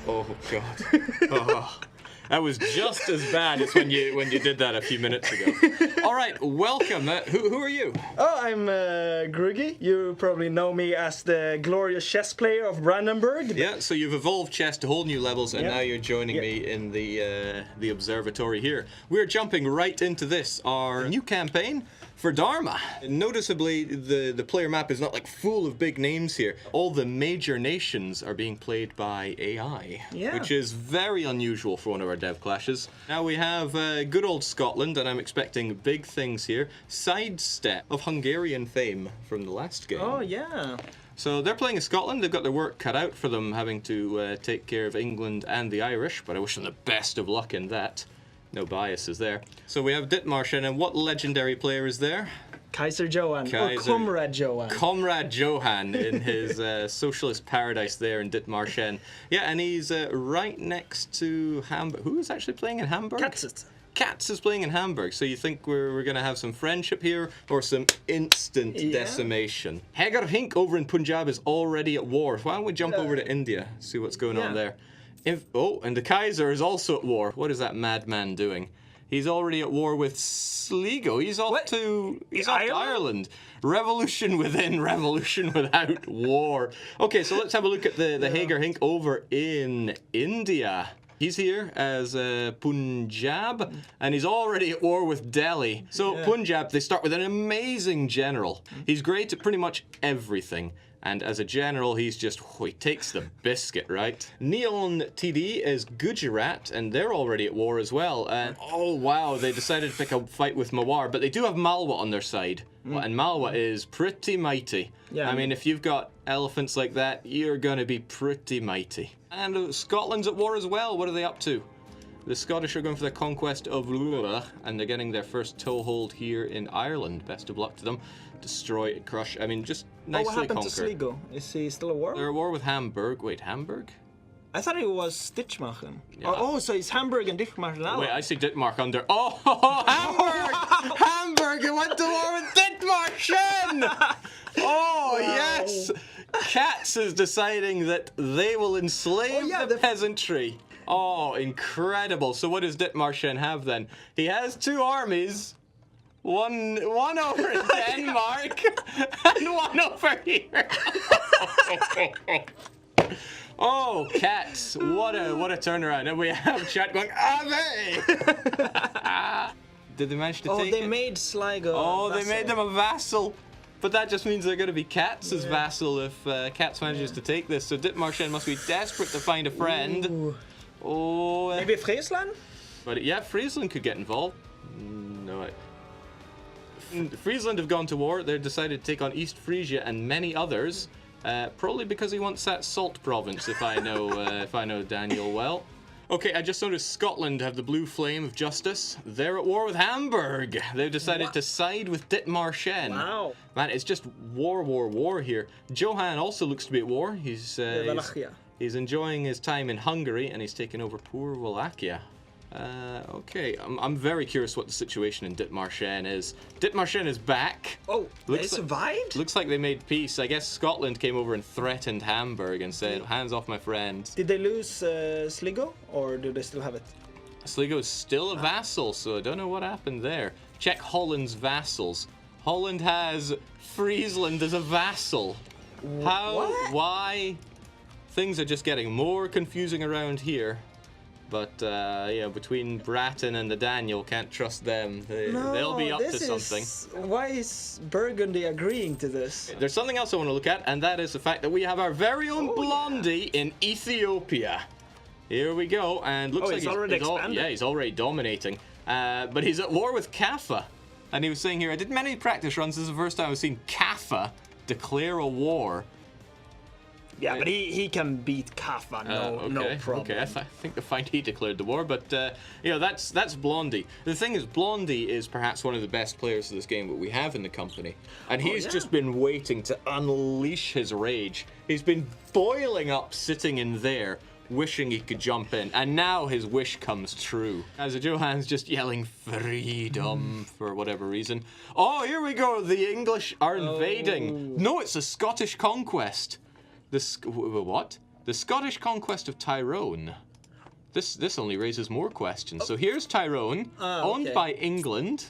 Oh God. Oh. That was just as bad as when you did that a few minutes ago. All right, welcome. Who are you? Oh, I'm Grugi. You probably know me as the glorious chess player of Brandenburg. Yeah, so you've evolved chess to whole new levels, and now you're joining me in the observatory here. We're jumping right into this, our new campaign for Dharma. Noticeably, the player map is not like full of big names here. All the major nations are being played by AI, which is very unusual for one of our dev clashes. Now we have good old Scotland, and I'm expecting big things here. Sidestep of Hungarian fame from the last game. Oh, yeah. So they're playing in Scotland. They've got their work cut out for them, having to take care of England and the Irish, but I wish them the best of luck in that. No biases there. So we have Dithmarschen, and what legendary player is there? Kaiser Johan, or Comrade Johan. Comrade Johan in his socialist paradise there in Dithmarschen. Yeah, and he's right next to Hamburg. Who is actually playing in Hamburg? Katz is playing in Hamburg, so you think we're going to have some friendship here, or some instant decimation? Hagar Hink over in Punjab is already at war. Why don't we jump over to India, see what's going on there? And the Kaiser is also at war. What is that madman doing? He's already at war with Sligo. He's off to Ireland. Revolution within, revolution without war. Okay, so let's have a look at the Hagar Hink over in India. He's here as Punjab, and he's already at war with Delhi. So Punjab, they start with an amazing general. He's great at pretty much everything. And as a general, he takes the biscuit, right? Neon TD is Gujarat, and they're already at war as well. And oh wow, they decided to pick a fight with Mewar, but they do have Malwa on their side. And Malwa is pretty mighty. Yeah, I mean, if you've got elephants like that, you're going to be pretty mighty. And Scotland's at war as well. What are they up to? The Scottish are going for the conquest of Lula, and they're getting their first toehold here in Ireland. Best of luck to them. Destroy, crush, I mean, just nicely conquer. What happened to Sligo? Is he still at war? They're at war with Hamburg. Wait, Hamburg? I thought it was Dithmarschen. Yeah. Oh, so it's Hamburg and Dithmarschen now? Wait, I see Dithmarschen under... Oh, Hamburg! Hamburg, you went to war with Dithmarschen! Oh, yes! Katz is deciding that they will enslave the peasantry. Oh, incredible. So what does Dithmarschen have then? He has two armies. One over in Denmark and one over here. Oh, Katz, what a turnaround. And we have chat going, Ave! Did they manage to take it? Oh, they made Sligo Oh, they made them a vassal. But that just means they're going to be Katz's vassal if Katz manages to take this. So Dithmarschen must be desperate to find a friend. Ooh. Oh, maybe Friesland? But yeah, Friesland could get involved. No, Friesland have gone to war. They've decided to take on East Frisia and many others, probably because he wants that salt province. If I know Daniel well. Okay, I just noticed Scotland have the blue flame of justice. They're at war with Hamburg. They've decided to side with Dithmarschen. Wow. Man, it's just war here. Johan also looks to be at war. He's enjoying his time in Hungary, and he's taken over poor Wallachia. Okay, I'm very curious what the situation in Dithmarschen is. Dithmarschen is back. Oh, they survived? Looks like they made peace. I guess Scotland came over and threatened Hamburg and said, hands off my friend. Did they lose Sligo, or do they still have it? Sligo is still a vassal, so I don't know what happened there. Check Holland's vassals. Holland has Friesland as a vassal. How? What? Why? Things are just getting more confusing around here. But, between Bratton and the Daniel, can't trust them. They'll be up to something. Why is Burgundy agreeing to this? There's something else I want to look at, and that is the fact that we have our very own Blondie in Ethiopia. Here we go, and looks like he's already dominating. But he's at war with Kaffa. And he was saying here, I did many practice runs. This is the first time I've seen Kaffa declare a war. Yeah, but he can beat Kaffa, no problem. Okay, I think the fight he declared the war, but that's Blondie. The thing is, Blondie is perhaps one of the best players of this game that we have in the company, and he's just been waiting to unleash his rage. He's been boiling up, sitting in there, wishing he could jump in, and now his wish comes true. As Johan's just yelling freedom for whatever reason. Oh, here we go. The English are invading. No, it's a Scottish conquest. What? The Scottish conquest of Tyrone. This only raises more questions. So here's Tyrone, owned by England,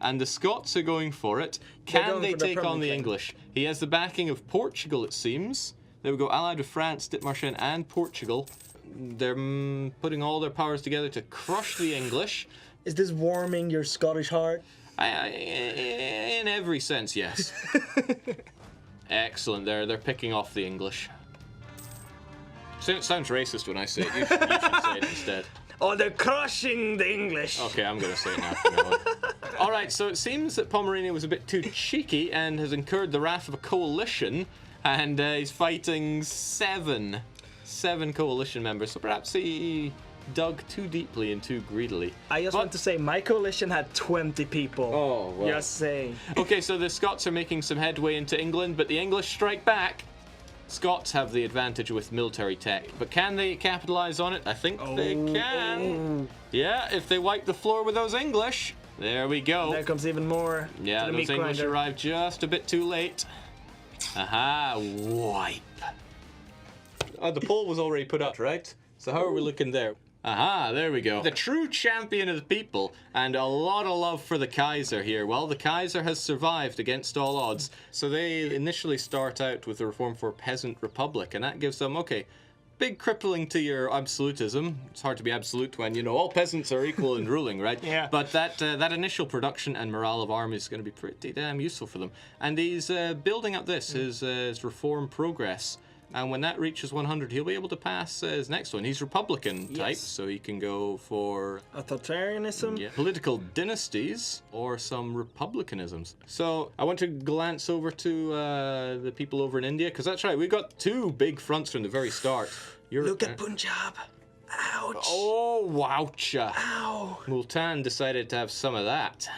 and the Scots are going for it. Can they take on the English? He has the backing of Portugal, it seems. There we go, allied with France, Dithmarschen, and Portugal. They're putting all their powers together to crush the English. Is this warming your Scottish heart? In every sense, yes. Excellent. They're picking off the English. It sounds racist when I say it. You should say it instead. Oh, they're crushing the English. Okay, I'm going to say it now from now on. All right, so it seems that Pomerania was a bit too cheeky and has incurred the wrath of a coalition, and he's fighting seven coalition members. So perhaps he dug too deeply and too greedily. I just want to say my coalition had 20 people. Oh, well. Just saying. Okay, so the Scots are making some headway into England, but the English strike back. Scots have the advantage with military tech, but can they capitalize on it? I think they can. Yeah, if they wipe the floor with those English. There we go. There comes even more. Yeah, those English arrived just a bit too late. Aha, wipe. The poll was already put up, right? So how are we looking there? Aha, there we go. The true champion of the people, and a lot of love for the Kaiser here. Well, the Kaiser has survived against all odds. So they initially start out with the reform for peasant republic, and that gives them, okay, big crippling to your absolutism. It's hard to be absolute when, you know, all peasants are equal in ruling, right? Yeah. But that initial production and morale of armies is going to be pretty damn useful for them. And he's building up his reform progress. And when that reaches 100, he'll be able to pass his next one. He's Republican type, so he can go for authoritarianism, political dynasties, or some republicanisms. So I want to glance over to the people over in India, because that's right, we got two big fronts from the very start. Look at Punjab. Ouch. Oh, wowcha. Ow. Multan decided to have some of that.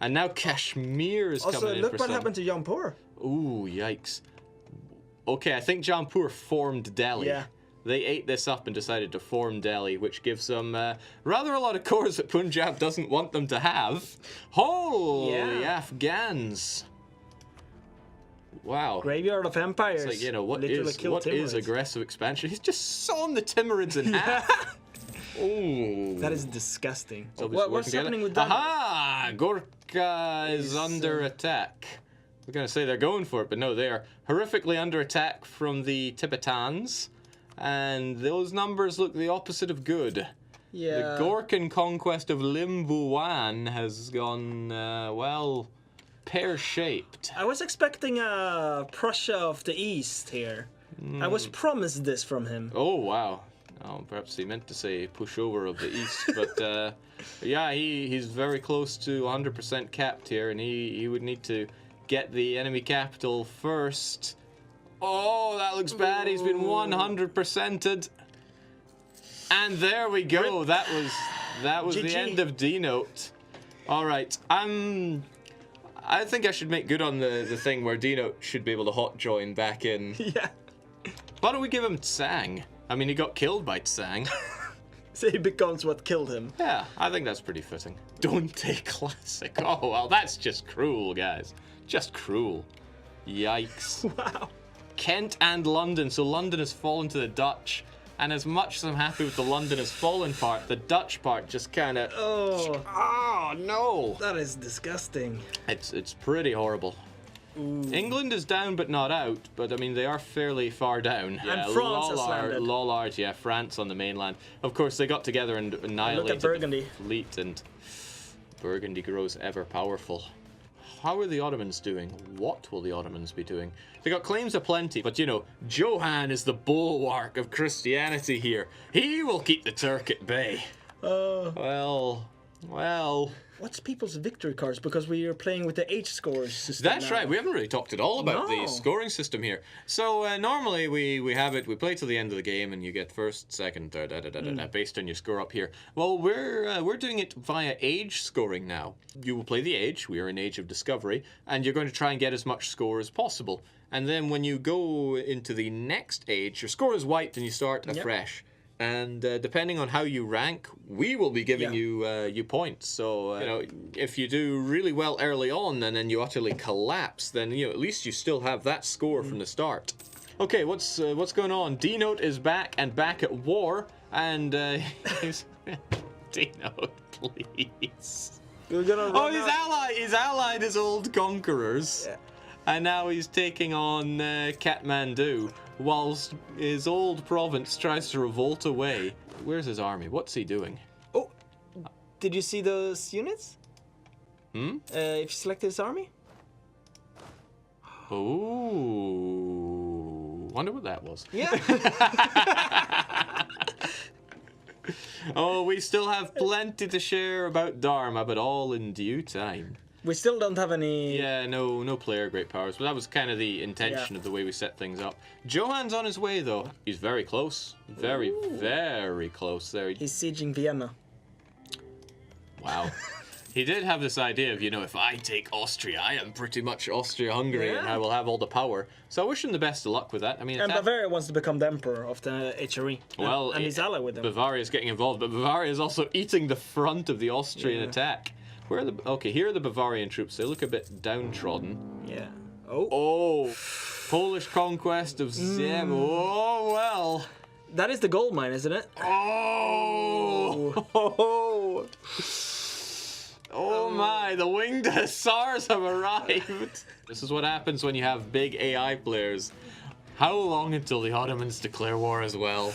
And now Kashmir is coming in for Also, look what happened to Jampur. Ooh, yikes. Okay, I think Jampur formed Delhi. Yeah. They ate this up and decided to form Delhi, which gives them rather a lot of cores that Punjab doesn't want them to have. Holy Afghans. Wow. Graveyard of Empires. It's like, you know, what is aggressive expansion? He's just sawn the Timurids in half. Ooh. That is disgusting. So what's happening with that? Aha! Gorkha is under attack. We're going to say they're going for it, but no, they are horrifically under attack from the Tibetans, and those numbers look the opposite of good. Yeah. The Gorkhan conquest of Limbuwan has gone, well, pear-shaped. I was expecting a Prussia of the East here. I was promised this from him. Oh, wow. Oh, perhaps he meant to say pushover of the East, but yeah, he's very close to 100% capped here, and he would need to get the enemy capital first. Oh, that looks bad. He's been 100%ed. And there we go. That was the end of D-Note. All right. I think I should make good on the thing where D-Note should be able to hot join back in. Yeah. Why don't we give him Tsang? I mean, he got killed by Tsang. So he becomes what killed him. Yeah, I think that's pretty fitting. Dante Classic. Oh, well, that's just cruel, guys. Just cruel. Yikes. Wow. Kent and London. So London has fallen to the Dutch. And as much as I'm happy with the London has fallen part, the Dutch part just kind of... Oh, no. That is disgusting. It's pretty horrible. Ooh. England is down but not out, but I mean they are fairly far down. And France has landed. Lollard, yeah, France on the mainland. Of course, they got together and annihilated Burgundy. the fleet, and Burgundy grows ever powerful. How are the Ottomans doing? What will the Ottomans be doing? They got claims aplenty, but you know, Johann is the bulwark of Christianity here. He will keep the Turk at bay. Well. What's people's victory cards? Because we are playing with the H scores system. That's right. We haven't really talked at all about the scoring system here. So normally we have it. We play till the end of the game, and you get first, second, third, based on your score up here. Well, we're doing it via age scoring now. You will play the age. We are in Age of Discovery, and you're going to try and get as much score as possible. And then when you go into the next age, your score is wiped, and you start afresh. And depending on how you rank, we will be giving you points. So you know, if you do really well early on and then you utterly collapse, then you know at least you still have that score from the start. Okay, what's going on? D-Note is back and back at war, and he's D-Note, please. We're gonna Oh, he's allied his old conquerors, and now he's taking on Kathmandu, whilst his old province tries to revolt away. Where's his army? What's he doing? Oh, did you see those units? If you select his army. Oh, wonder what that was. Yeah. Oh, we still have plenty to share about Dharma, but all in due time. We still don't have any... Yeah, no player great powers, but that was kind of the intention of the way we set things up. Johan's on his way, though. He's very close. Very, very close there. He's sieging Vienna. Wow. He did have this idea of, you know, if I take Austria, I am pretty much Austria-Hungary, and I will have all the power. So I wish him the best of luck with that. I mean, and Bavaria wants to become the emperor of the HRE. Well, and he's allied with them. Bavaria's getting involved, but Bavaria is also eating the front of the Austrian attack. Where are the... Okay, here are the Bavarian troops. They look a bit downtrodden. Yeah. Oh. Polish conquest of Zem. Oh, well. That is the gold mine, isn't it? Oh. Oh my, the winged hussars have arrived. This is what happens when you have big AI players. How long until the Ottomans declare war as well?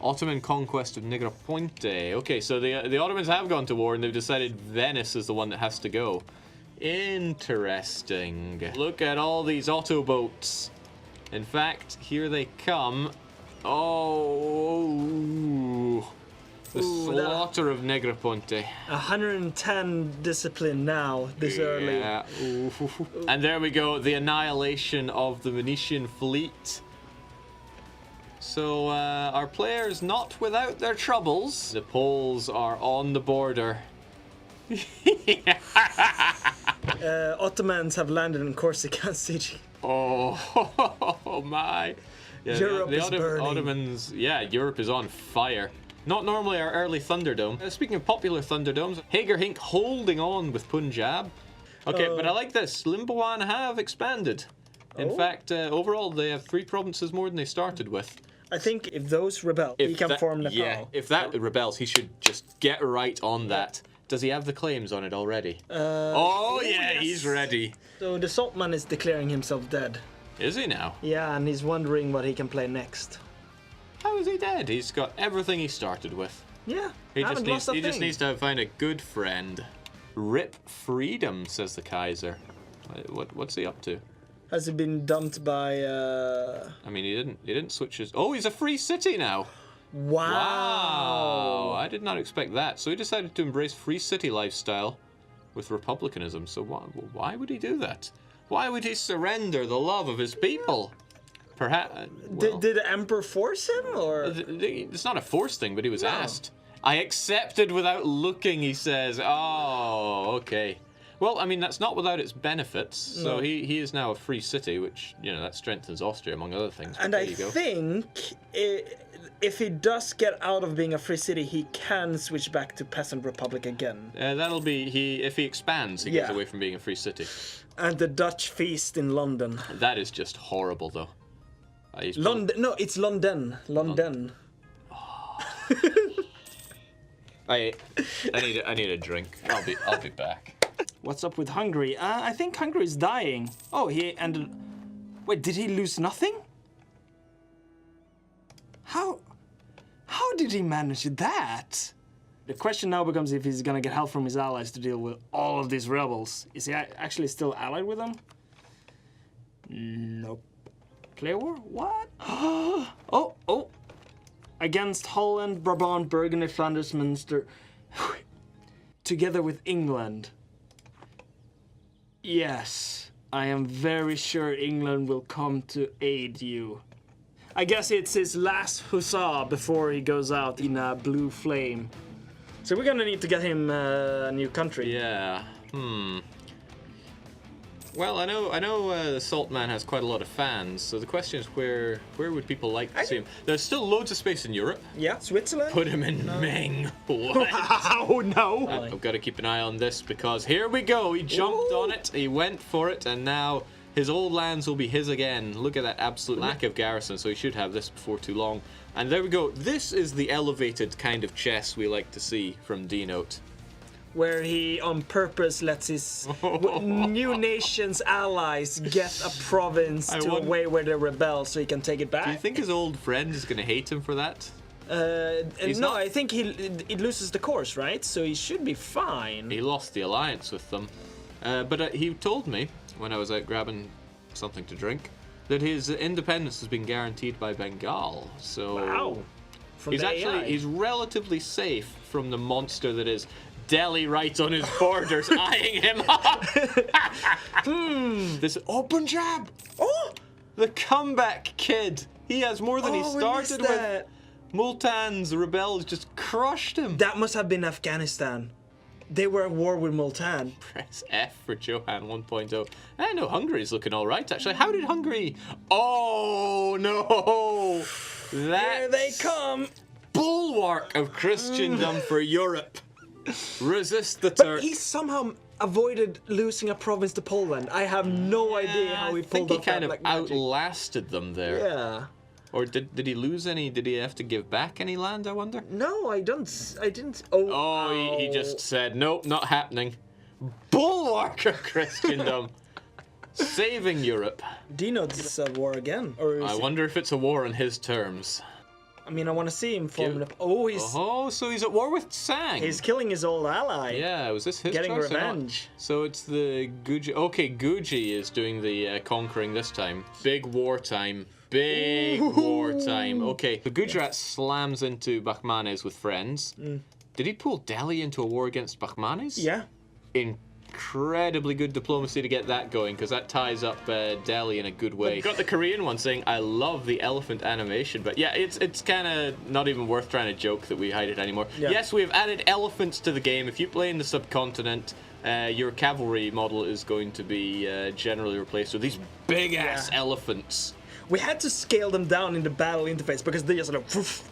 Ottoman conquest of Negroponte. Okay, so the Ottomans have gone to war and they've decided Venice is the one that has to go. Interesting. Look at all these Otto boats. In fact, here they come. Oh. The slaughter of Negroponte. 110 discipline now, this early. Yeah. And there we go, the annihilation of the Venetian fleet. So our players not without their troubles. The Poles are on the border. Ottomans have landed in Corsica and sieging. Oh my. Yeah, Europe is burning. Ottomans, yeah, Europe is on fire. Not normally our early Thunderdome. Speaking of popular Thunderdomes, Hagerhink holding on with Punjab. Okay, but I like this. Limbawan have expanded. In fact, overall they have 3 provinces more than they started with. I think if those rebel, he can form Nepal. Yeah, if that rebels, he should just get right on that. Does he have the claims on it already? Yes. He's ready. So the Saltman is declaring himself dead. Is he now? Yeah, and he's wondering what he can play next. How is he dead? He's got everything he started with. Yeah, He just needs to find a good friend. Rip freedom, says the Kaiser. What's he up to? Has he been dumped by? I mean, he didn't switch his. Oh, he's a free city now. Wow. I did not expect that. So he decided to embrace free city lifestyle with republicanism. So why would he do that? Why would he surrender the love of his people? Perhaps. Well, did the emperor force him, or? It's not a force thing, but he was asked. I accepted without looking, he says. Oh, okay. Well, I mean, that's not without its benefits. So he is now a free city, which, you know, that strengthens Austria, among other things. And I think if he does get out of being a free city, he can switch back to peasant republic again. That'll be, if he expands, he gets away from being a free city. And the Dutch feast in London. That is just horrible, though. London? No, it's London. London. Oh. I need a drink. I'll be back. What's up with Hungary? I think Hungary is dying. Oh, he ended. Wait, did he lose nothing? How did he manage that? The question now becomes if he's gonna get help from his allies to deal with all of these rebels. Is he actually still allied with them? Nope. Player war? What? Oh. Against Holland, Brabant, Burgundy, Flanders, Munster. Together with England. Yes, I am very sure England will come to aid you. I guess it's his last huzzah before he goes out in a blue flame. So we're gonna need to get him a new country. Yeah. Well, I know the Saltman has quite a lot of fans, so the question is where would people like to see him? There's still loads of space in Europe. Yeah, Switzerland? Put him in Ming. What? Oh, no! I've got to keep an eye on this because here we go. He jumped on it, he went for it, and now His old lands will be his again. Look at that absolute lack of garrison, so he should have this before too long. And there we go. This is the elevated kind of chess we like to see from D-Note. Where he on purpose lets his new nation's allies get a province to a way where they rebel so he can take it back. Do you think his old friend is going to hate him for that? No, I think he loses the course, right? So he should be fine. He lost the alliance with them. But he told me, when I was out grabbing something to drink, that his independence has been guaranteed by Bengal. So wow. he's relatively safe from the monster that is Delhi right on his borders, eyeing him up. This Punjab. Oh, the comeback kid. He has more than he started with. Multan's rebels just crushed him. That must have been Afghanistan. They were at war with Multan. Press F for Johan 1.0. I know Hungary's looking all right, actually. How did Hungary... Oh, no! Here they come! Bulwark of Christendom for Europe. Resist the Turks. But he somehow avoided losing a province to Poland. I have no idea how he pulled off that. I think he kind of outlasted them there. Yeah. Or did he lose any? Did he have to give back any land, I wonder? No, I didn't. He just said, nope, not happening. Bulwark of Christendom. Saving Europe. D-Note's a war again. Or I wonder if it's a war on his terms. I mean, I want to see him forming up. So he's at war with Sang. He's killing his old ally. Yeah, was this his Getting choice revenge. So it's the Guji. Okay, Guji is doing the conquering this time. Big wartime. Big wartime. Okay, so Gujarat slams into Bahmanis with friends. Did he pull Delhi into a war against Bahmanis? Yeah. Incredibly good diplomacy to get that going, because that ties up Delhi in a good way. Got the Korean one saying, I love the elephant animation, but yeah, it's kind of not even worth trying to joke that we hide it anymore. Yeah. Yes, we've added elephants to the game. If you play in the subcontinent, your cavalry model is going to be generally replaced with these big-ass elephants. We had to scale them down in the battle interface because they just was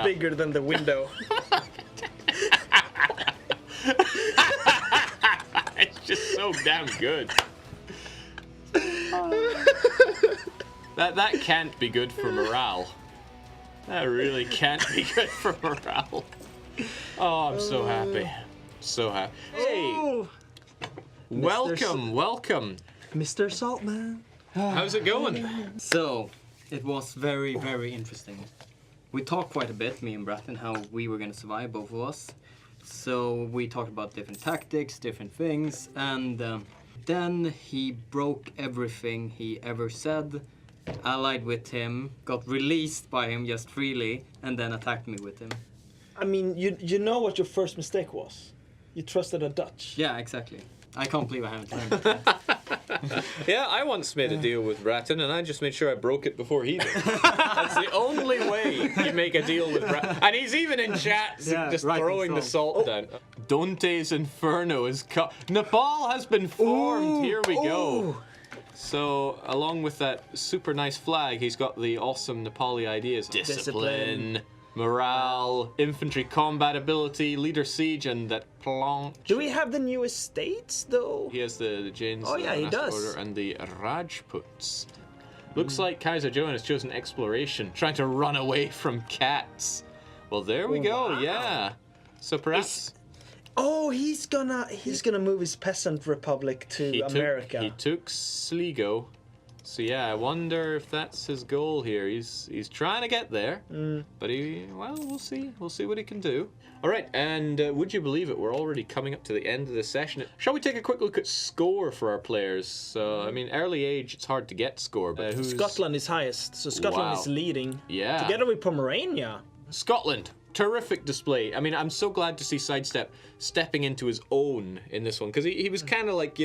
bigger than the window. It's just so damn good. That can't be good for morale. That really can't be good for morale. Oh, I'm so happy. So happy. Hey! Welcome. Mr. Saltman. How's it going? So, it was very, very interesting. We talked quite a bit, me and Bratton, how we were going to survive, both of us. So, we talked about different tactics, different things, and then he broke everything he ever said, allied with him, got released by him just freely, and then attacked me with him. I mean, you know what your first mistake was? You trusted a Dutch. Yeah, exactly. I can't believe I haven't learned that. Yeah, I once made a deal with Bratton, and I just made sure I broke it before he did. That's the only way you make a deal with Bratton. And he's even in chat just throwing the salt down. Dante's Inferno is cut. Nepal has been formed. Here we go. So, along with that super nice flag, he's got the awesome Nepali ideas. Discipline. Morale, infantry combat ability, leader siege, and that planche. Do we have the new estates, though? He has the Jains, he does. Order, and the Rajputs. Looks like Kaiser Johan has chosen exploration, trying to run away from cats. Well, there we go. Wow. Yeah. So perhaps. He's gonna move his peasant republic to America. He took Sligo. So yeah, I wonder if that's his goal here. He's trying to get there, but we'll see. We'll see what he can do. All right, and would you believe it? We're already coming up to the end of the session. Shall we take a quick look at score for our players? So I mean, early age, it's hard to get score, but Scotland is highest, so Scotland is leading. Yeah. Together with Pomerania. Scotland. Terrific display. I mean, I'm so glad to see Sidestep stepping into his own in this one, because he was kind of like,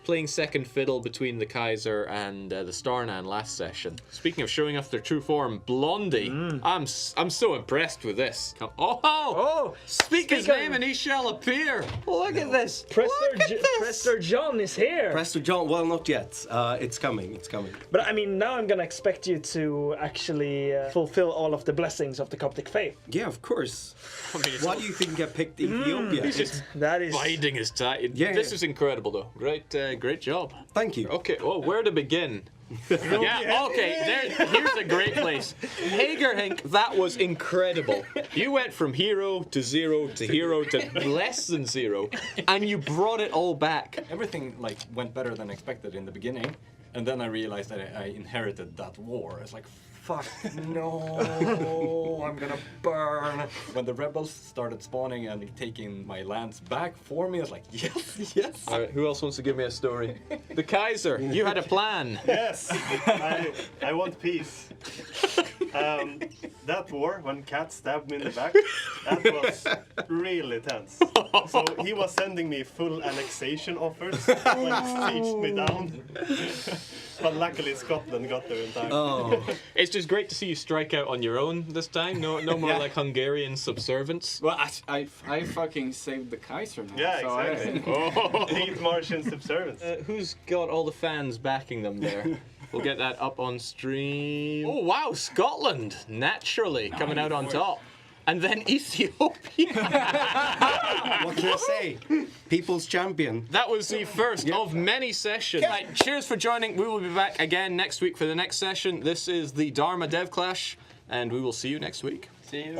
playing second fiddle between the Kaiser and the Starnan last session. Speaking of showing off their true form, Blondie. I'm so impressed with this. Speak his name and he shall appear. Look at this. Prester John is here. Prester John, well, not yet. It's coming. But I mean, now I'm gonna expect you to actually fulfill all of the blessings of the Coptic faith. Yeah, of course. I mean, it's Why do you think I picked Ethiopia? He's just That is. biding his time. Yeah, This yeah. is incredible, though. Great job. Thank you. Okay, well, where to begin? Yeah, okay, here's a great place. Hagerhink, that was incredible. You went from hero to zero to hero to less than zero, and you brought it all back. Everything like went better than expected in the beginning, and then I realized that I inherited that war. It's like, fuck no, I'm gonna burn. When the rebels started spawning and taking my lands back for me, I was like, yes, yes. All right, who else wants to give me a story? The Kaiser, you had a plan. Yes, I want peace. That war, when Cat stabbed me in the back, that was really tense. So he was sending me full annexation offers when he sieged me down. But luckily Scotland got there in time. Oh, It's just great to see you strike out on your own this time. No more like Hungarian subservience. Well, I fucking saved the Kaiser now. Yeah, so exactly. Lead Martian subservience. Who's got all the fans backing them there? We'll get that up on stream. Oh wow, Scotland, naturally coming out on top. And then Ethiopia. what can I say? People's champion. That was the first of many sessions. Right, cheers for joining. We will be back again next week for the next session. This is the Dharma Dev Clash, and we will see you next week. See you.